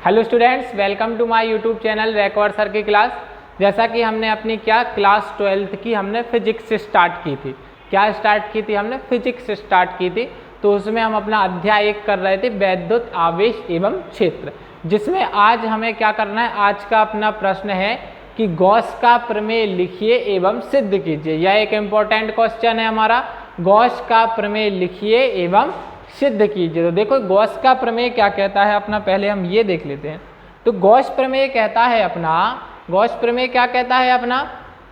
Hello students, welcome to my YouTube channel रैकवर sir की क्लास। जैसा कि हमने अपनी क्लास 12th की हमने फिजिक्स से स्टार्ट की थी। क्या स्टार्ट की थी हमने? फिजिक्स से स्टार्ट की थी। तो उसमें हम अपना अध्याय 1 कर रहे थे, वैद्युत आवेश एवं क्षेत्र, जिसमें आज हमें क्या करना है। आज का अपना प्रश्न है कि गॉस का प्रमेय लिखिए एवं सिद्ध कीजिए। यह एक इम्पोर्टेंट क्वेश्चन है हमारा। गॉस का प्रमेय लिखिए एवं सिद्ध कीजिए। तो देखो गॉस का प्रमेय क्या कहता है अपना, पहले हम ये देख लेते हैं। तो गॉस प्रमेय कहता है अपना, गॉस प्रमेय क्या कहता है अपना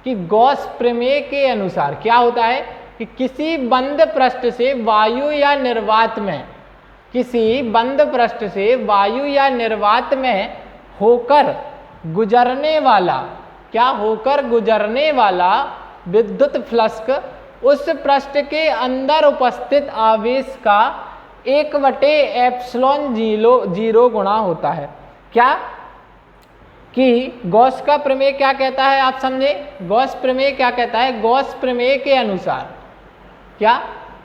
कि गॉस प्रमेय के अनुसार क्या होता है कि किसी बंद पृष्ठ से वायु या निर्वात में, किसी बंद पृष्ठ से वायु या निर्वात में होकर गुजरने वाला, क्या होकर गुजरने वाला विद्युत फ्लक्स उस पृष्ठ के अंदर उपस्थित आवेश का 1/ε0 गुणा होता है। क्या कि गॉस का प्रमेय क्या कहता है, आप समझे। गॉस प्रमेय क्या कहता है? गॉस प्रमेय के अनुसार, क्या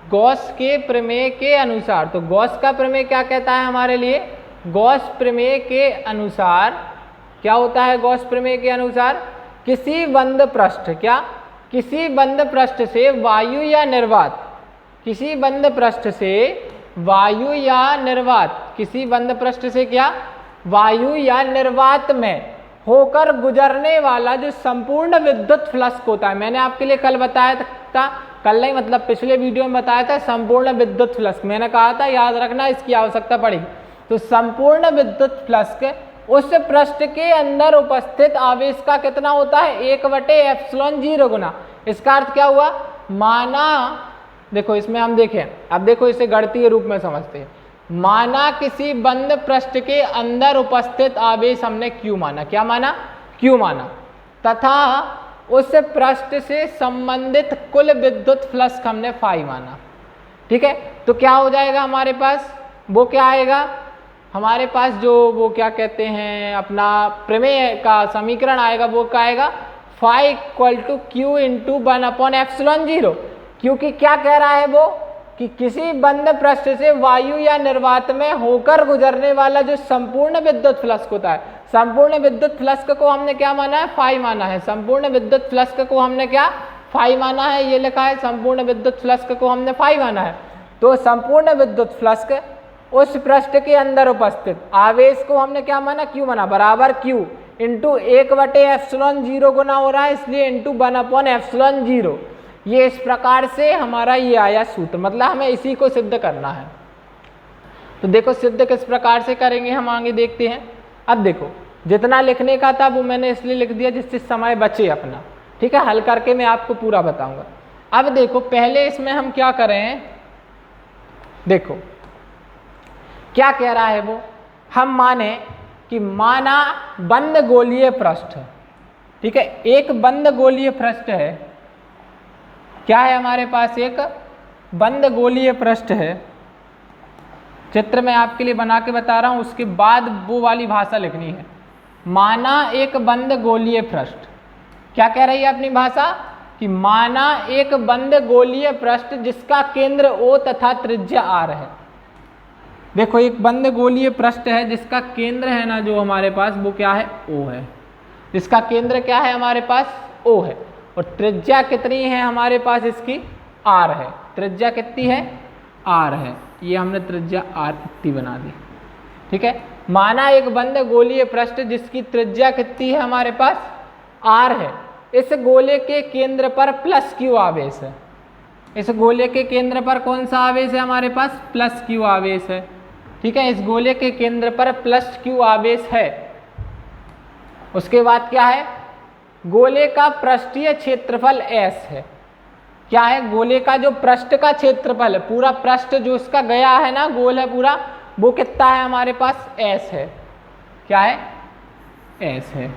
गॉस के प्रमेय के अनुसार। तो गॉस का प्रमेय क्या कहता है हमारे लिए? गॉस प्रमेय के अनुसार क्या होता है? गॉस प्रमेय के अनुसार किसी बंद पृष्ठ, क्या किसी बंद पृष्ठ से वायु या निर्वात, किसी बंद पृष्ठ से वायु या निर्वात, किसी बंद पृष्ठ से क्या वायु या निर्वात में होकर गुजरने वाला जो संपूर्ण विद्युत फ्लक्स होता है। मैंने आपके लिए कल बताया था, कल नहीं मतलब पिछले वीडियो में बताया था संपूर्ण विद्युत फ्लक्स। मैंने कहा था याद रखना, इसकी आवश्यकता पड़ेगी। तो संपूर्ण विद्युत फ्लक्स उस पृष्ठ के अंदर उपस्थित आवेश का कितना होता है? 1/ε0 गुना। इसका अर्थ क्या हुआ? माना, देखो इसमें हम देखें, अब देखो इसे गणितीय रूप में समझते हैं। माना किसी बंद पृष्ठ के अंदर उपस्थित आवेश हमने Q माना, क्या माना? Q माना, तथा उस पृष्ठ से संबंधित कुल विद्युत फ्लक्स हमने फाई माना। ठीक है, तो क्या हो जाएगा हमारे पास? वो क्या आएगा हमारे पास, जो वो क्या कहते हैं अपना प्रमेय का समीकरण आएगा, वो क्या आएगा? Phi = Q × 1/ε0। क्योंकि क्या कह रहा है वो कि किसी बंद पृष्ठ से वायु या निर्वात में होकर गुजरने वाला जो संपूर्ण विद्युत फ्लक्स होता है, संपूर्ण विद्युत फ्लक्स को हमने क्या माना है? फाई माना है। संपूर्ण विद्युत फ्लक्स को हमने क्या फाई माना है, ये लिखा है संपूर्ण विद्युत फ्लक्स को हमने फाई माना है। तो संपूर्ण विद्युत फ्लक्स उस पृष्ठ के अंदर उपस्थित आवेश को हमने क्या माना? Q माना, बराबर Q × 1/ε0 गुना हो रहा है, इसलिए × 1/ε0। ये इस प्रकार से हमारा ये आया सूत्र, मतलब हमें इसी को सिद्ध करना है। तो देखो सिद्ध किस प्रकार से करेंगे हम आगे देखते हैं। अब देखो जितना लिखने का था वो मैंने इसलिए लिख दिया जिससे समय बचे अपना। ठीक है, हल करके मैं आपको पूरा बताऊंगा। अब देखो पहले इसमें हम क्या करें, देखो क्या कह रहा है वो, हम माने कि माना बंद गोलीय पृष्ठ, ठीक है, एक बंद गोलीय पृष्ठ है। क्या है हमारे पास? एक बंद गोलीय पृष्ठ है। चित्र मैं आपके लिए बना के बता रहा हूं, उसके बाद वो वाली भाषा लिखनी है। माना एक बंद गोलीय पृष्ठ, क्या कह रही है अपनी भाषा कि माना एक बंद गोलीय पृष्ठ जिसका केंद्र O तथा त्रिज्या R है। देखो एक बंद गोलीय पृष्ठ है जिसका केंद्र है ना जो हमारे पास, वो क्या है? O है। जिसका केंद्र क्या है हमारे पास? O है। और त्रिज्या कितनी है हमारे पास? इसकी R है। त्रिज्या कितनी है? R है। ये हमने त्रिज्या R इतनी बना दी। ठीक है, माना एक बंद गोलीय पृष्ठ जिसकी त्रिज्या कितनी है हमारे पास? R है। इस गोले के केंद्र पर +Q आवेश है। इस गोले के केंद्र पर कौन सा आवेश है हमारे पास? +Q आवेश है। ठीक है, इस गोले के केंद्र पर +Q आवेश है। उसके बाद क्या है? गोले का पृष्ठीय क्षेत्रफल S है। क्या है? गोले का जो पृष्ठ का क्षेत्रफल है, पूरा पृष्ठ जो उसका गया है ना, गोल है पूरा, वो कितना है हमारे पास? S है। क्या है? S है।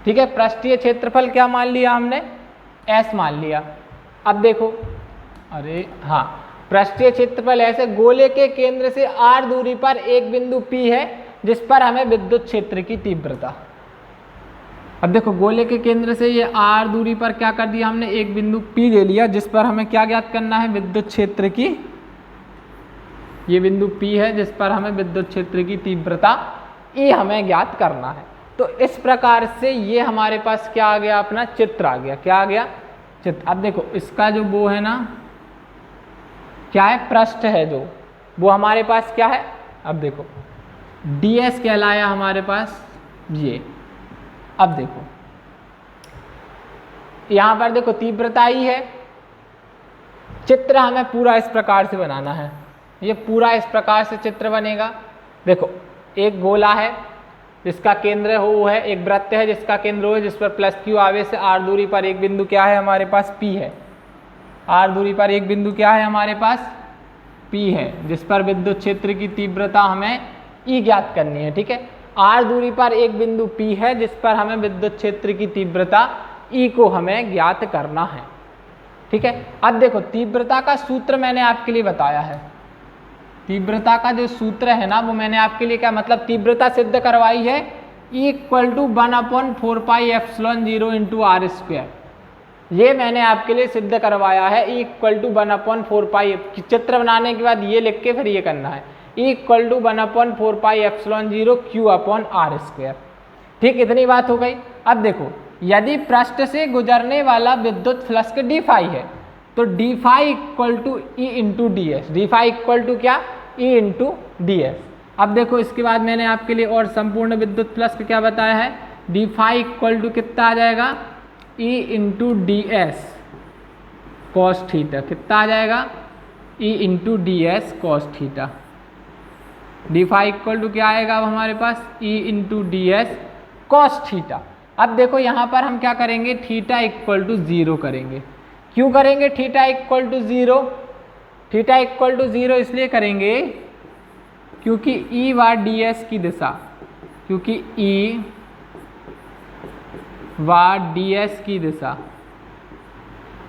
ठीक है, पृष्ठीय क्षेत्रफल क्या मान लिया हमने? S मान लिया। अब देखो, अरे हाँ, पृष्ठीय क्षेत्रफल ऐसे गोले के केंद्र से R दूरी पर एक बिंदु P है जिस पर हमें विद्युत क्षेत्र की तीव्रता। अब देखो गोले के केंद्र से ये R दूरी पर क्या कर दिया हमने? एक बिंदु P ले लिया जिस पर हमें क्या ज्ञात करना है? विद्युत क्षेत्र की ये बिंदु P है जिस पर हमें विद्युत क्षेत्र की तीव्रता ई हमें ज्ञात करना है। तो इस प्रकार से ये हमारे पास क्या आ गया, अपना चित्र आ गया। क्या आ गया, चित्र। अब देखो इसका जो वो है ना, क्या है, पृष्ठ है जो, वो हमारे पास क्या है, अब देखो ds कहलाया हमारे पास ये। अब देखो यहां पर देखो तीव्रता ही है। चित्र हमें पूरा इस प्रकार से बनाना है, ये पूरा इस प्रकार से चित्र बनेगा। देखो एक गोला है जिसका केंद्र O है, एक वृत्त है जिसका केंद्र O है, जिस पर +q आवेश है। r दूरी पर एक बिंदु क्या है हमारे पास, P है। r दूरी पर एक बिंदु क्या है हमारे पास, P है, जिस पर विद्युत क्षेत्र की तीव्रता हमें E ज्ञात करनी है। ठीक है, r दूरी पर एक बिंदु P है जिस पर हमें विद्युत क्षेत्र की तीव्रता E को हमें ज्ञात करना है। ठीक है, अब देखो तीव्रता का सूत्र मैंने आपके लिए बताया है। तीव्रता का जो सूत्र है ना, वो मैंने आपके लिए क्या मतलब तीव्रता सिद्ध करवाई है, E = 1/4πε0 × r²। ये मैंने आपके लिए सिद्ध करवाया है। E = 1/4π, चित्र बनाने के बाद ये लिख के फिर ये करना है, E = 1/4πε0 q/r²। ठीक, इतनी बात हो गई। अब देखो यदि पृष्ठ से गुजरने वाला विद्युत फ्लक्स d∅ है तो d∅ = E × ds। d∅ = क्या, E × ds। अब देखो इसके बाद मैंने आपके लिए और संपूर्ण विद्युत फ्लक्स क्या बताया है, d∅ = कितना आ जाएगा, E × ds cos थीटा। कितना आ जाएगा, E × ds cos theta. d∅ = क्या आएगा अब हमारे पास, E × ds cos थीटा। अब देखो यहाँ पर हम क्या करेंगे, थीटा = 0 करेंगे। क्यों करेंगे थीटा = 0? थीटा = 0 इसलिए करेंगे क्योंकि E व ds की दिशा, क्योंकि E व ds की दिशा,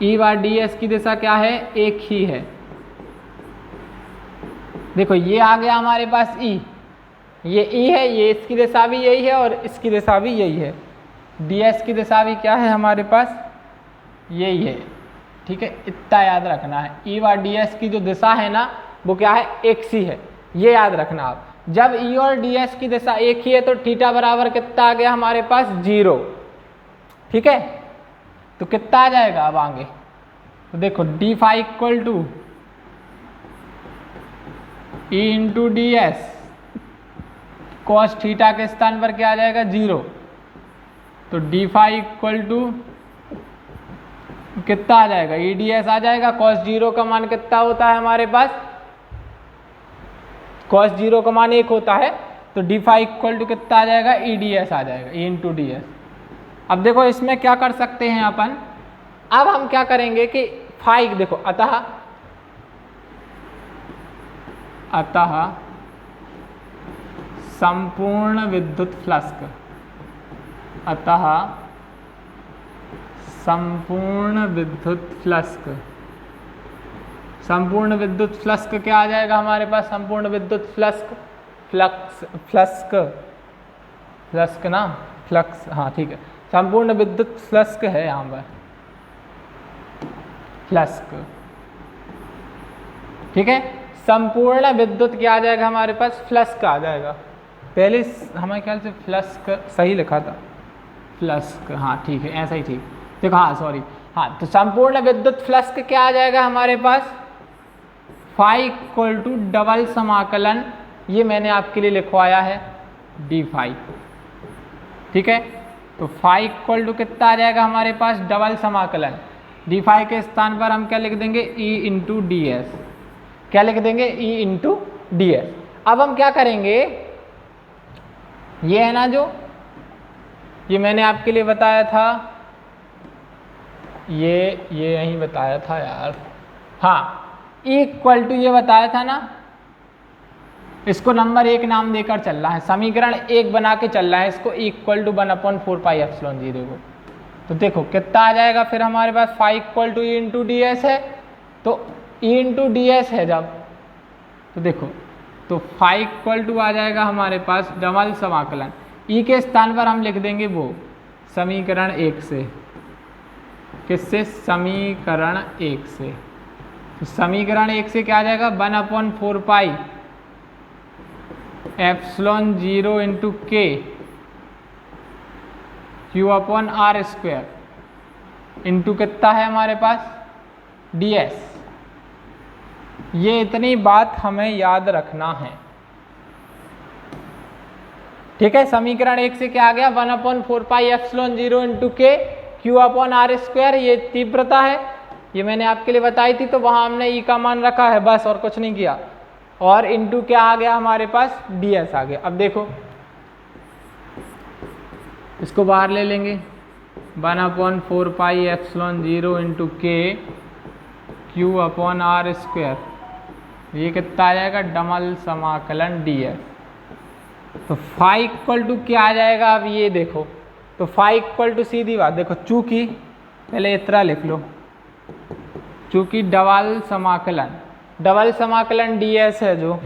E व ds की दिशा क्या है, एक ही है। देखो ये आ गया हमारे पास E, ये E है, ये इसकी दिशा भी यही है और इसकी दिशा भी यही है। ds की दिशा भी क्या है हमारे पास, यही है। ठीक है, इतना याद रखना है। E व ds की जो दिशा है ना वो क्या है, एक सी है, ये याद रखना आप। जब E और ds की दिशा एक ही है तो थीटा बराबर कितना आ गया हमारे पास, 0। ठीक है, तो कितना आ जाएगा अब आगे, तो देखो d∅ = E × ds cos theta के स्थान पर क्या आ जाएगा, 0। तो d∅ = कितना आ जाएगा, EDS आ जाएगा। cos 0 का मान कितना होता है हमारे पास, cos 0 का मान 1 होता है, तो d∅ = कितना आ जाएगा, EDS आ जाएगा, E × ds। अब देखो इसमें क्या कर सकते हैं अपन, अब हम क्या करेंगे कि फाई देखो अतः संपूर्ण विद्युत फ्लक्स, अतः संपूर्ण विद्युत फ्लक्स क्या आ जाएगा हमारे पास, संपूर्ण विद्युत फ्लक्स ना, फ्लक्स, हाँ ठीक है, संपूर्ण विद्युत फ्लक्स है यहाँ पर, फ्लक्स। ठीक है, संपूर्ण विद्युत क्या आ जाएगा हमारे पास, फ्लक्स आ जाएगा। पहले हमारे ख्याल से फ्लक्स सही लिखा था, फ्लक्स, हाँ ठीक है, ऐसा ही ठीक। देखो हाँ सॉरी, हाँ तो संपूर्ण विद्युत फ्लक्स क्या आ जाएगा हमारे पास, फाई = डबल समाकलन, ये मैंने आपके लिए लिखवाया है d∅। ठीक है, तो फाई = कितना आ जाएगा हमारे पास, डबल समाकलन, d∅ के स्थान पर हम क्या लिख देंगे, E × ds। क्या लिख देंगे, E × ds। अब हम क्या करेंगे, ये है ना जो, ये मैंने आपके लिए बताया था, ये यहीं बताया था यार, हाँ E = ये बताया था ना, इसको नंबर 1 नाम देकर चल रहा है, समीकरण 1 बना के चल रहा है इसको, E = 1/4πε0 को। तो देखो कितना आ जाएगा फिर हमारे पास, फाई = E × ds है, तो E × ds है जब, तो देखो तो फाई = आ जाएगा हमारे पास डबल समाकलन, E के स्थान पर हम लिख देंगे वो समीकरण 1 से, किससे, समीकरण 1 से। तो समीकरण 1 से क्या आ जाएगा, 1/4π epsilon 0 into K Q upon R square into कितना है हमारे पास ds। ये इतनी बात हमें याद रखना है, ठीक है। समीकरण 1 से क्या आ गया 1/4 epsilon 0 into K Q upon R square, ये तीव्रता है, ये मैंने आपके लिए बताई थी, तो वहां हमने ई का मान रखा है बस, और कुछ नहीं किया। और इंटू क्या आ गया हमारे पास ds आ गया। अब देखो इसको बाहर ले लेंगे 1/4 epsilon 0 into K Q upon R square, ये कितना आ जाएगा डबल समाकलन ds। तो फाई इक्वल टू क्या आ जाएगा, अब ये देखो, तो फाई इक्वल टू सीधी बात देखो, चूंकि पहले इतना लिख लो, चूंकि डबल समाकलन ds है जो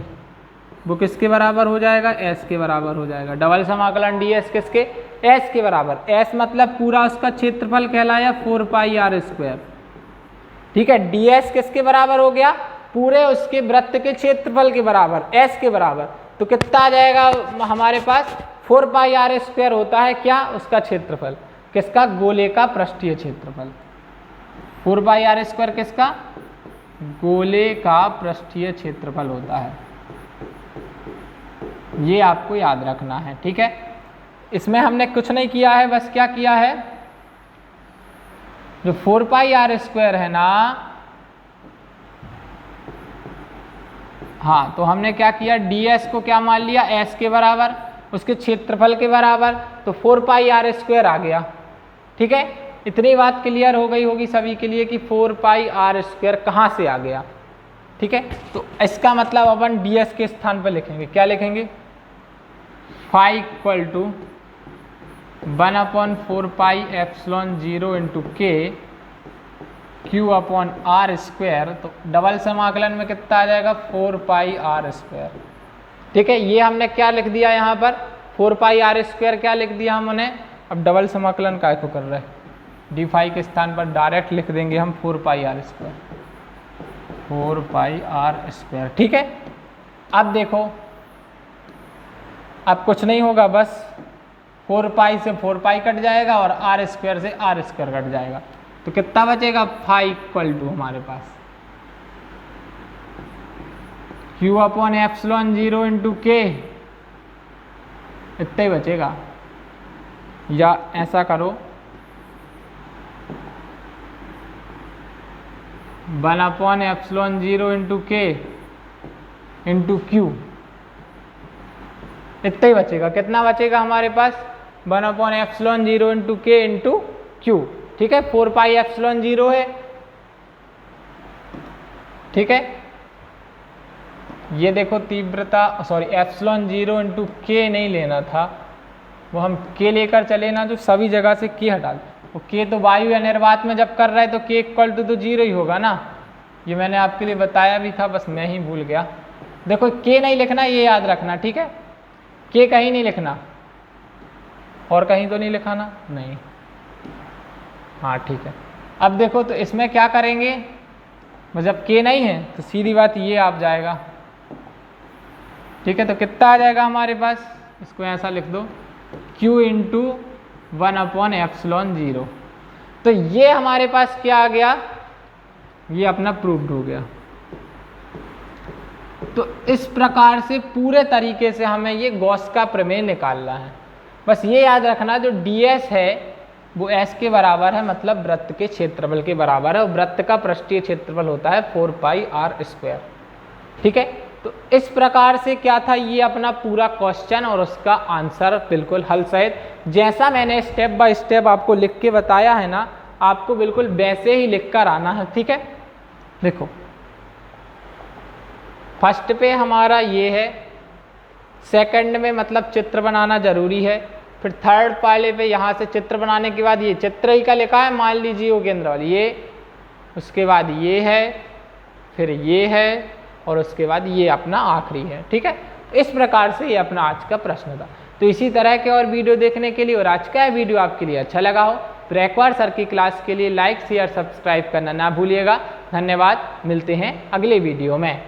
वो किसके बराबर हो जाएगा s के बराबर हो जाएगा। डबल समाकलन ds किसके s के बराबर, s मतलब पूरा उसका क्षेत्रफल कहलाया 4πr², ठीक है। ds किसके बराबर हो गया, पूरे उसके वृत्त के क्षेत्रफल के बराबर, s के बराबर। तो कितना आ जाएगा हमारे पास 4πr² होता है क्या उसका क्षेत्रफल, किसका गोले का पृष्ठीय क्षेत्रफल। 4πr² किसका गोले का पृष्ठीय क्षेत्रफल होता है, ये आपको याद रखना है, ठीक है। इसमें हमने कुछ नहीं किया है, बस क्या किया है, जो 4πr² है ना, हाँ, तो हमने क्या किया ds को क्या मान लिया s के बराबर, उसके क्षेत्रफल के बराबर, तो 4πr² आ गया, ठीक है। इतनी बात क्लियर हो गई होगी सभी के लिए कि 4πr² कहाँ से आ गया, ठीक है। तो इसका मतलब अपन ds के स्थान पर लिखेंगे, क्या लिखेंगे, phi equal to 1/4 epsilon 0 into K Q upon R square, तो डबल समाकलन में कितना आ जाएगा 4πr², ठीक है। ये हमने क्या लिख दिया यहाँ पर 4πr² क्या लिख दिया हमने, अब डबल समाकलन काय को कर रहे हैं, डी फाई के स्थान पर डायरेक्ट लिख देंगे हम 4πr², ठीक है। अब देखो अब कुछ नहीं होगा, बस 4π से 4π कट जाएगा और r² से r² कट जाएगा, तो कितना बचेगा फाई इक्वल टू हमारे पास क्यू अपॉन एप्सिलॉन 0 इंटू के, इतना ही बचेगा। या ऐसा करो 1/ε0 इंटू के इंटू क्यू, इतना ही बचेगा। कितना बचेगा हमारे पास 1/ε0 इंटू के इंटू क्यू, ठीक है। 4πε0 है, ठीक है। ये देखो तीव्रता, सॉरी एप्सिलॉन 0 इंटू के नहीं लेना था, वो हम के लेकर चले ना, जो सभी जगह से के हटा दे, वो के तो वायु या निर्वात में जब कर रहे हैं तो के इक्वल टू तो 0 ही होगा ना, ये मैंने आपके लिए बताया भी था, बस मैं ही भूल गया। देखो के नहीं लिखना, ये याद रखना, ठीक है। के कहीं नहीं लिखना, और कहीं तो नहीं लिखाना, नहीं, हाँ ठीक है। अब देखो तो इसमें क्या करेंगे, जब के नहीं है तो सीधी बात ये आप जाएगा, ठीक है। तो कितना आ जाएगा हमारे पास, इसको ऐसा लिख दो Q इंटू 1/ε0। तो ये हमारे पास क्या आ गया, ये अपना प्रूव्ड हो गया। तो इस प्रकार से पूरे तरीके से हमें ये गॉस का प्रमेय निकालना है। बस ये याद रखना, जो ds है वो s के बराबर है, मतलब वृत्त के क्षेत्रफल के बराबर है, और वृत्त का पृष्ठीय क्षेत्रफल होता है 4πr², ठीक है। तो इस प्रकार से क्या था, ये अपना पूरा क्वेश्चन और उसका आंसर बिल्कुल हल सहित, जैसा मैंने स्टेप बाय स्टेप आपको लिख के बताया है ना, आपको बिल्कुल वैसे ही लिख कर आना है, ठीक है। देखो फर्स्ट पे हमारा ये है, सेकंड में मतलब चित्र बनाना जरूरी है, फिर थर्ड पाले पे यहाँ से चित्र बनाने के बाद ये चित्र ही का लिखा है, मान लीजिए वो केंद्र वाली ये, उसके बाद ये है, फिर ये है, और उसके बाद ये अपना आखिरी है, ठीक है। इस प्रकार से ये अपना आज का प्रश्न था। तो इसी तरह के और वीडियो देखने के लिए, और आज का वीडियो आपके लिए अच्छा लगा हो तो एक बार सर की क्लास के लिए लाइक शेयर सब्सक्राइब करना ना भूलिएगा। धन्यवाद, मिलते हैं अगले वीडियो में।